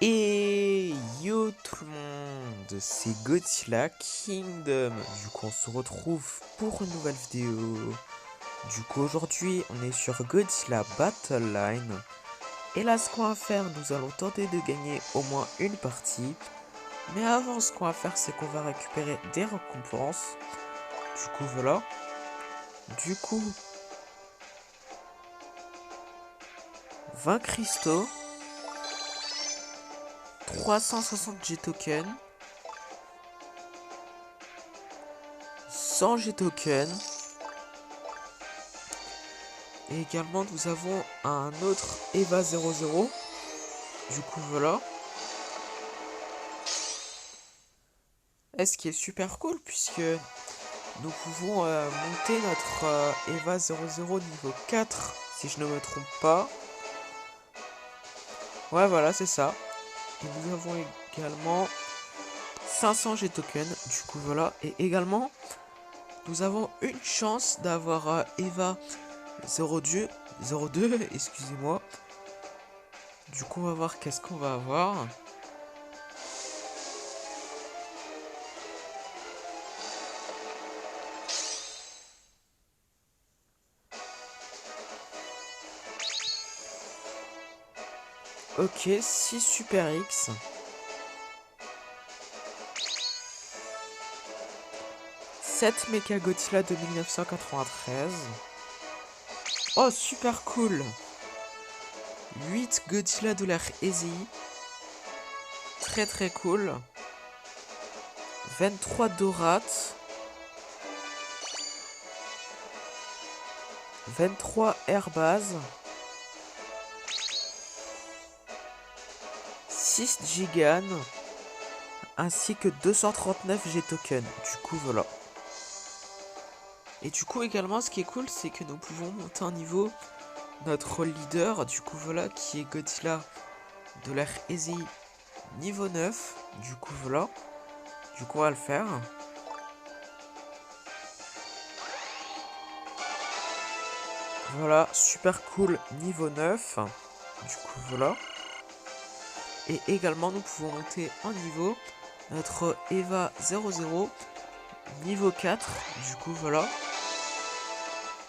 Et yo tout le monde, c'est Godzilla Kingdom. Du coup on se retrouve pour une nouvelle vidéo. Du coup aujourd'hui on est sur Godzilla Battle Line. Et là ce qu'on va faire, nous allons tenter de gagner au moins une partie. Mais avant ce qu'on va faire c'est qu'on va récupérer des récompenses. Du coup voilà. Du coup 20 cristaux, 360 G tokens, 100 G tokens. Et également nous avons un autre Eva 00. Du coup voilà. Et ce qui est super cool puisque nous pouvons monter notre Eva 00 niveau 4 si je ne me trompe pas. Ouais voilà c'est ça. Et nous avons également 500 G tokens. Du coup voilà. Et également nous avons une chance d'avoir Eva 02, excusez-moi. Du coup on va voir qu'est-ce qu'on va avoir. Ok, 6 Super X. 7 Mecha Godzilla de 1993. Oh, super cool. 8 Godzilla de l'ère Easy. Très très cool. 23 Dorat. 23 Airbase. 6 Gigan. Ainsi que 239 G-Token. Du coup, voilà. Et du coup, également, ce qui est cool, c'est que nous pouvons monter en niveau notre leader. Du coup, voilà, qui est Godzilla de l'ère Easy niveau 9. Du coup, voilà. Du coup, on va le faire. Voilà, super cool, niveau 9. Du coup, voilà. Et également, nous pouvons monter en niveau notre Eva 00, niveau 4. Du coup, voilà.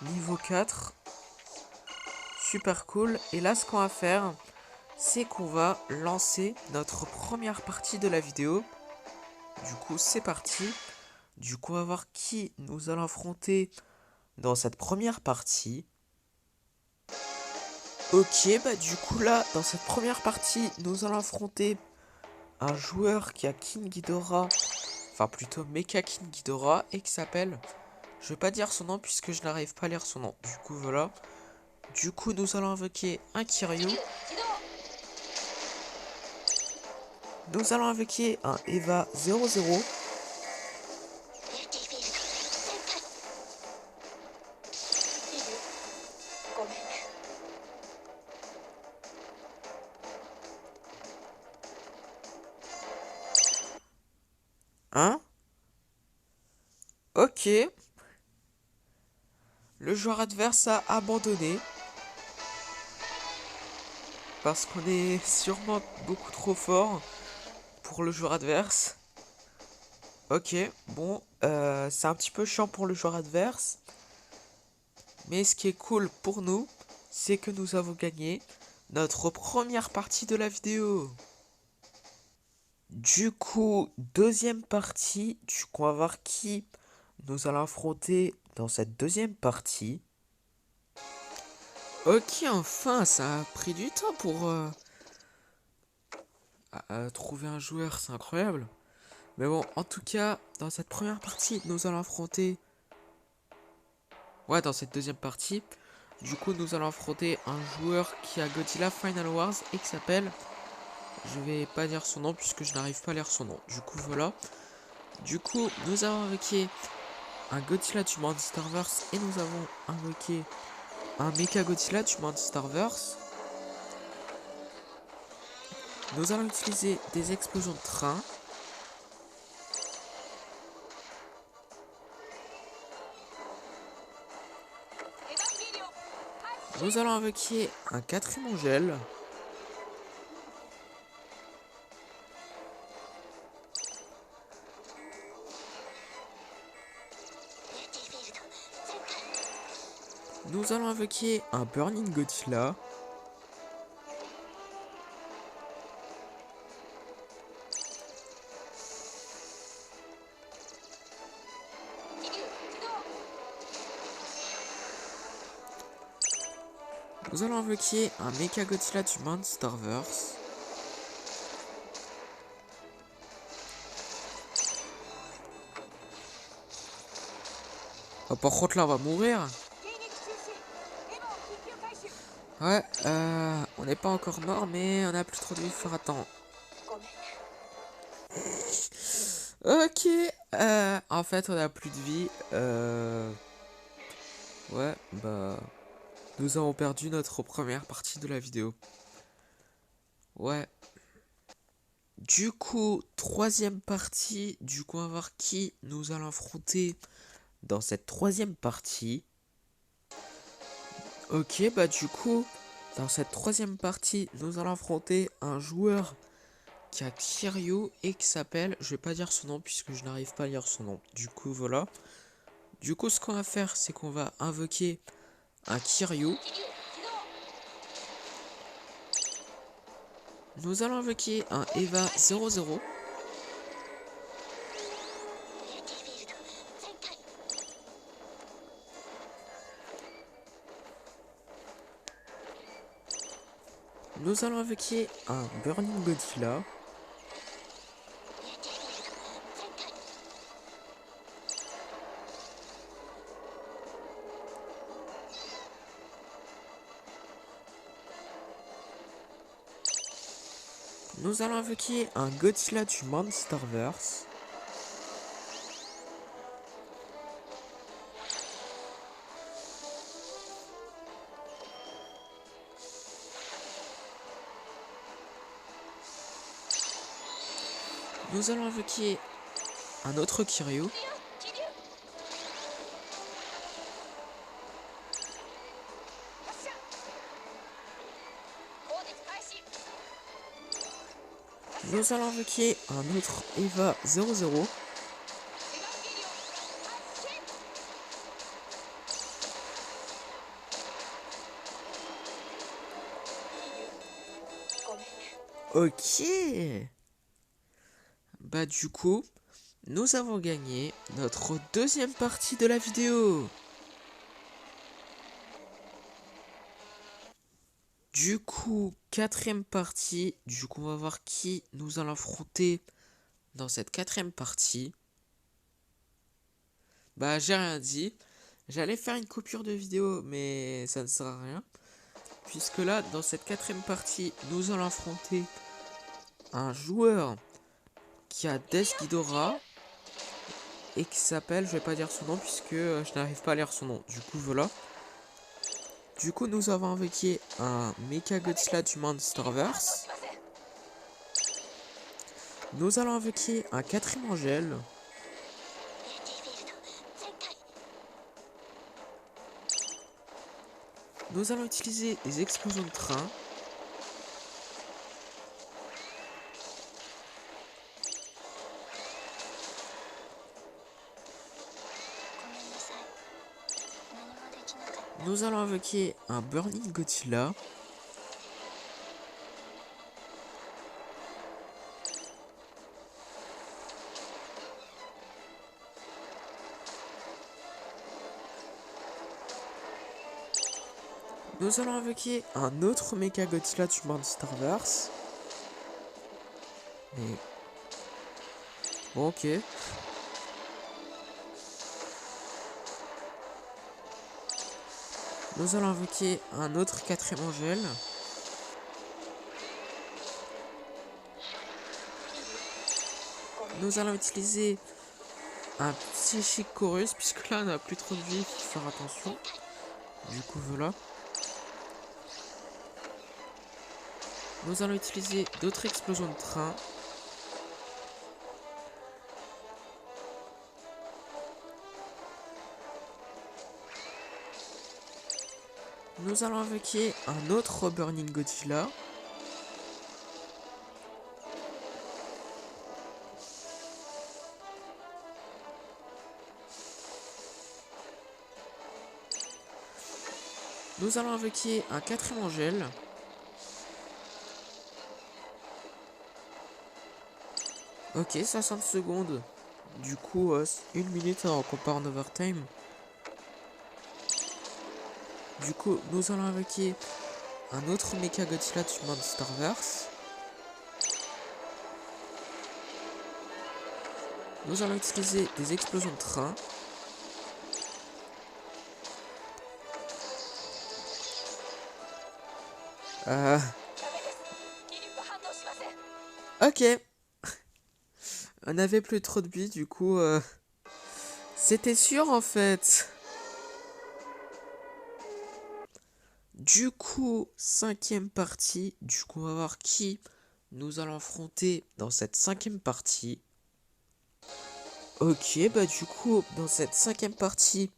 Niveau 4. Super cool. Et là, ce qu'on va faire, c'est qu'on va lancer notre première partie de la vidéo. Du coup, c'est parti. Du coup, on va voir qui nous allons affronter dans cette première partie. Ok, bah du coup là, dans cette première partie, nous allons affronter un joueur qui a King Ghidorah, enfin plutôt Mecha King Ghidorah, et qui s'appelle, je vais pas dire son nom puisque je n'arrive pas à lire son nom, du coup voilà. Du coup nous allons invoquer un Kiryu. Nous allons invoquer un Eva 00. Hein? Ok. Le joueur adverse a abandonné. Parce qu'on est sûrement beaucoup trop fort pour le joueur adverse. Ok, bon, c'est un petit peu chiant pour le joueur adverse. Mais ce qui est cool pour nous, c'est que nous avons gagné notre première partie de la vidéo. Du coup, deuxième partie, du coup on va voir qui nous allons affronter dans cette deuxième partie. Ok, enfin, ça a pris du temps pour trouver un joueur, c'est incroyable. Mais bon, en tout cas, dans cette première partie, nous allons affronter... Ouais, dans cette deuxième partie, du coup, nous allons affronter un joueur qui a Godzilla Final Wars et qui s'appelle... Je vais pas dire son nom puisque je n'arrive pas à lire son nom. Du coup, voilà. Du coup, nous avons invoqué un Godzilla du Monsterverse et nous avons invoqué un Mecha Godzilla du Monsterverse. Nous allons utiliser des explosions de train. Nous allons invoquer un quatrième gel. Nous allons invoquer un Burning Godzilla. Nous allons invoquer un Mecha Godzilla du Monsterverse. Oh, par contre là on va mourir. Ouais, on n'est pas encore mort, mais on a plus trop de vie, faut attendre. Ok, en fait on a plus de vie. Ouais, bah... Nous avons perdu notre première partie de la vidéo. Ouais. Du coup, troisième partie. Du coup, on va voir qui nous allons affronter dans cette troisième partie. Ok, bah du coup, dans cette troisième partie, nous allons affronter un joueur qui a Kiryu et qui s'appelle... Je vais pas dire son nom puisque je n'arrive pas à lire son nom. Du coup, voilà. Du coup, ce qu'on va faire, c'est qu'on va invoquer un Kiryu. Nous allons invoquer un Eva 00. Nous allons invoquer un Burning Godzilla. Nous allons invoquer un Godzilla du Monsterverse. Nous allons invoquer un autre Kiryu. Nous allons invoquer un autre Eva 00. Ok. Bah du coup, nous avons gagné notre deuxième partie de la vidéo. Du coup, quatrième partie. Du coup, on va voir qui nous allons affronter dans cette quatrième partie. Bah j'ai rien dit. J'allais faire une coupure de vidéo, mais ça ne sert à rien. Puisque là, dans cette quatrième partie, nous allons affronter un joueur qui a Death Ghidorah et qui s'appelle, je vais pas dire son nom puisque je n'arrive pas à lire son nom. Du coup, voilà. Du coup, nous avons invoqué un Mecha Godzilla du Monsterverse. Nous allons invoquer un quatrième Angèle. Nous allons utiliser des explosions de train. Nous allons invoquer un Burning Godzilla. Nous allons invoquer un autre Mecha Godzilla du Monsterverse. Mais... Bon, ok. Nous allons invoquer un autre quatrième Angèle. Nous allons utiliser un Psychic Chorus, puisque là on n'a plus trop de vie, faut faire attention. Du coup voilà. Nous allons utiliser d'autres explosions de train. Nous allons invoquer un autre Burning Godzilla. Nous allons invoquer un 4ème Angel. Ok, 60 secondes. Du coup, 1 minute avant qu'on part en overtime. Du coup, nous allons invoquer un autre Mecha Godzilla du Monsterverse. Nous allons utiliser des explosions de train. Ok. On n'avait plus trop de billes, du coup... C'était sûr, en fait. Du coup, 5ème partie. Du coup, on va voir qui nous allons affronter dans cette 5ème partie. Ok, bah du coup, dans cette 5ème partie,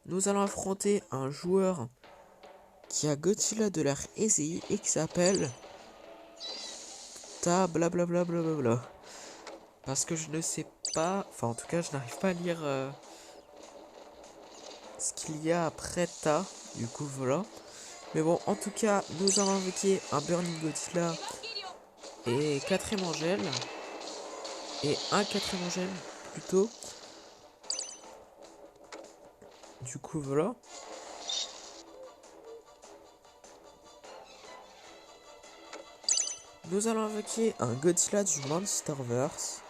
nous allons affronter un joueur qui a Godzilla de l'ère Ezei et qui s'appelle Ta blablabla blablabla. Parce que je ne sais pas, enfin en tout cas je n'arrive pas à lire ce qu'il y a après Ta, du coup voilà. Mais bon, en tout cas, nous allons invoquer un Burning Godzilla et 4ème Angel. Et un 4ème Angel plutôt. Du coup voilà. Nous allons invoquer un Godzilla du Monsterverse.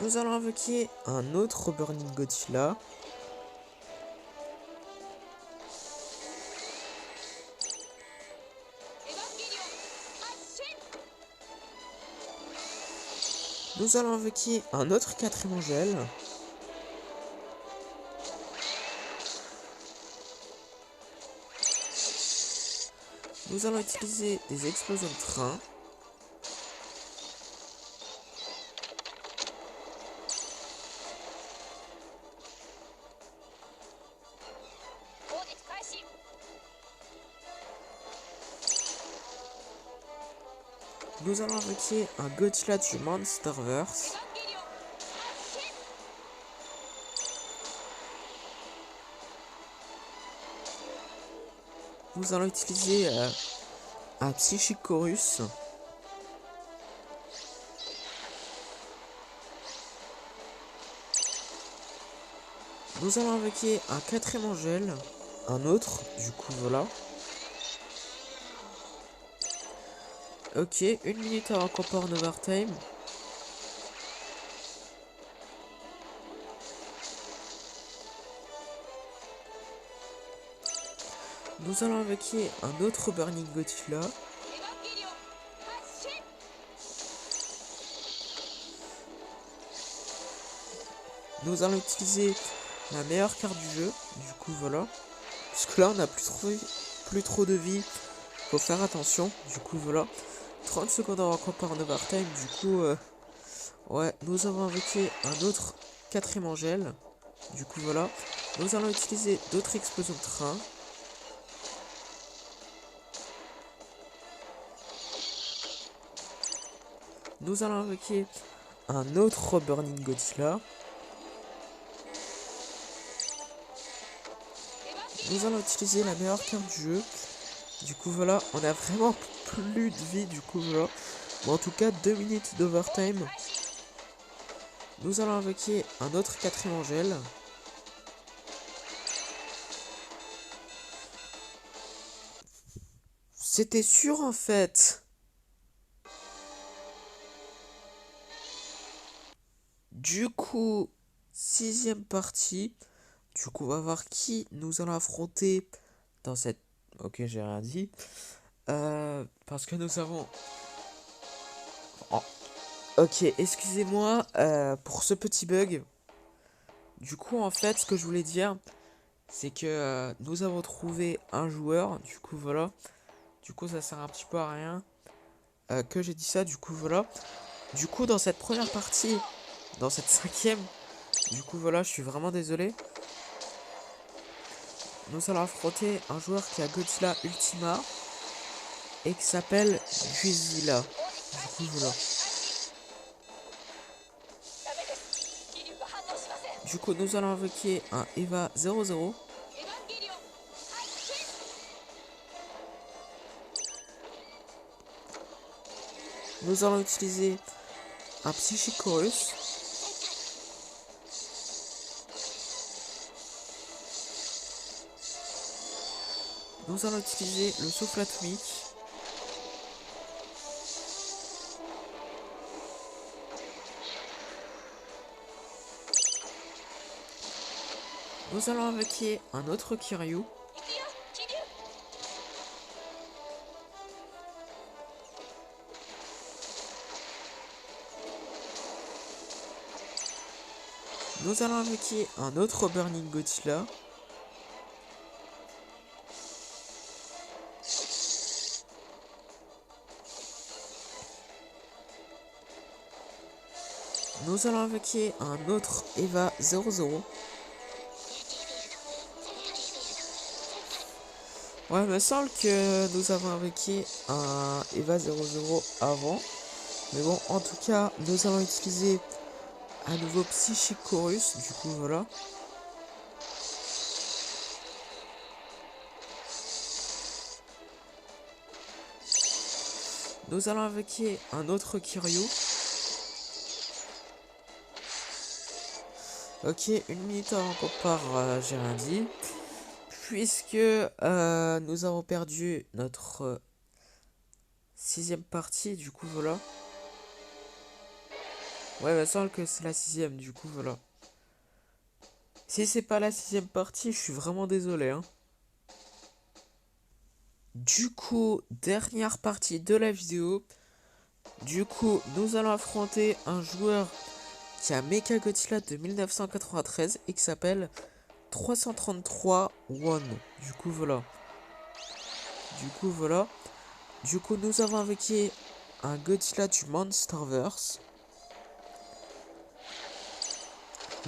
Nous allons invoquer un autre Burning Godzilla. Nous allons invoquer un autre 4ème Angel. Nous allons utiliser des explosions de train. Nous allons invoquer un Godzilla du Monsterverse. Nous allons utiliser un Psychic Chorus. Nous allons invoquer un 4ème Angel. Un autre, du coup voilà. Ok, 1 minute avant qu'on part en overtime. Nous allons invoquer un autre Burning Godzilla. Nous allons utiliser la meilleure carte du jeu. Du coup voilà. Puisque là on a plus trop de vie. Faut faire attention. Du coup voilà. 30 secondes avant qu'on part en overtime. Du coup ouais, nous avons invoqué un autre 4ème Angel. Du coup voilà. Nous allons utiliser d'autres explosions de train. Nous allons invoquer un autre Burning Godzilla. Nous allons utiliser la meilleure carte du jeu. Du coup voilà, on a vraiment plus de vie du coup voilà. Mais en tout cas 2 minutes d'overtime. Nous allons invoquer un autre 4ème Angel. C'était sûr en fait. Du coup, 6ème partie. Du coup, on va voir qui nous allons affronter dans cette... Ok, j'ai rien dit. Parce que nous avons... Oh. Ok, excusez-moi pour ce petit bug. Du coup, en fait, ce que je voulais dire, c'est que nous avons trouvé un joueur. Du coup, voilà. Du coup, ça sert un petit peu à rien que j'ai dit ça. Du coup, voilà. Du coup, dans cette première partie, dans cette 5ème, du coup, voilà, je suis vraiment désolé. Nous allons affronter un joueur qui a Godzilla Ultima et qui s'appelle Godzilla. Du coup voilà. Du coup nous allons invoquer un Eva 00. Nous allons utiliser un Psychic Chorus. Nous allons utiliser le souffle atomique. Nous allons invoquer un autre Kiryu. Nous allons invoquer un autre Burning Godzilla. Nous allons invoquer un autre Eva 00. Ouais, il me semble que nous avons invoqué un Eva 00 avant. Mais bon, en tout cas, nous allons utiliser un nouveau Psychic Chorus. Du coup, voilà. Nous allons invoquer un autre Kiryu. Ok, 1 minute avant qu'on part, j'ai rien dit. Puisque nous avons perdu notre 6ème partie, du coup voilà. Ouais, il me semble que c'est la 6ème, du coup voilà. Si c'est pas la 6ème partie, je suis vraiment désolé. Hein. Du coup, dernière partie de la vidéo. Du coup, nous allons affronter un joueur qui a Mechagodzilla de 1993 et qui s'appelle 333 One. Du coup voilà. Du coup, nous avons invoqué un Godzilla du Monsterverse.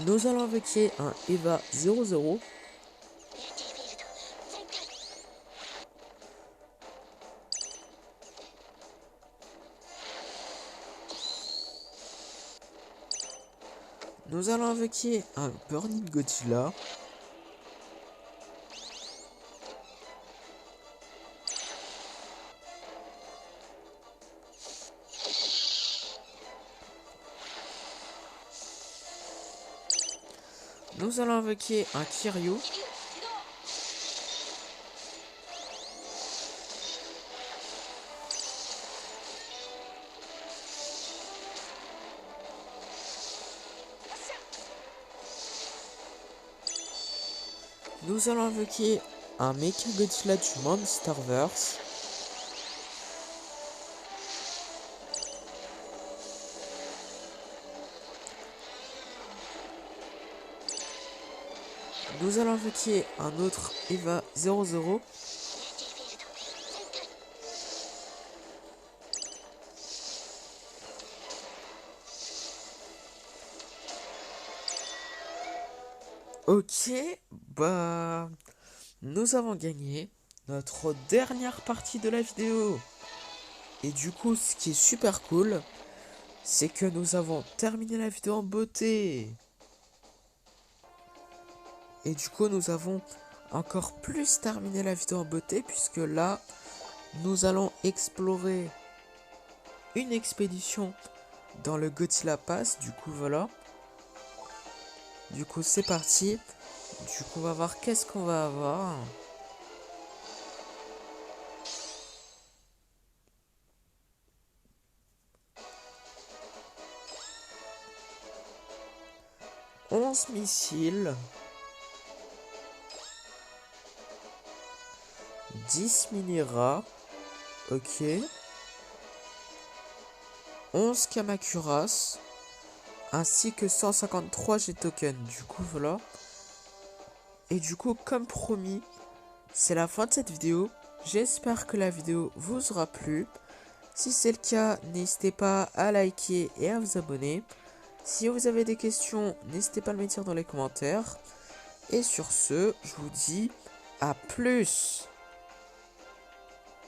Nous allons invoquer un Eva 00. Nous allons invoquer un Burning Godzilla. Nous allons invoquer un Kiryu. Nous allons invoquer un Mechagodzilla du Monsterverse. Nous allons invoquer un autre Eva 00. Ok, bah nous avons gagné notre dernière partie de la vidéo. Et du coup, ce qui est super cool, c'est que nous avons terminé la vidéo en beauté. Et du coup, nous avons encore plus terminé la vidéo en beauté, puisque là, nous allons explorer une expédition dans le Godzilla Pass. Du coup, voilà. Du coup, c'est parti. Du coup, on va voir qu'est-ce qu'on va avoir. « 11 missiles. 10 mini-rats. Ok. 11 Kamacuras. Ainsi que 153 G-tokens. Du coup, voilà. Et du coup, comme promis, c'est la fin de cette vidéo. J'espère que la vidéo vous aura plu. Si c'est le cas, n'hésitez pas à liker et à vous abonner. Si vous avez des questions, n'hésitez pas à le mettre dans les commentaires. Et sur ce, je vous dis à plus.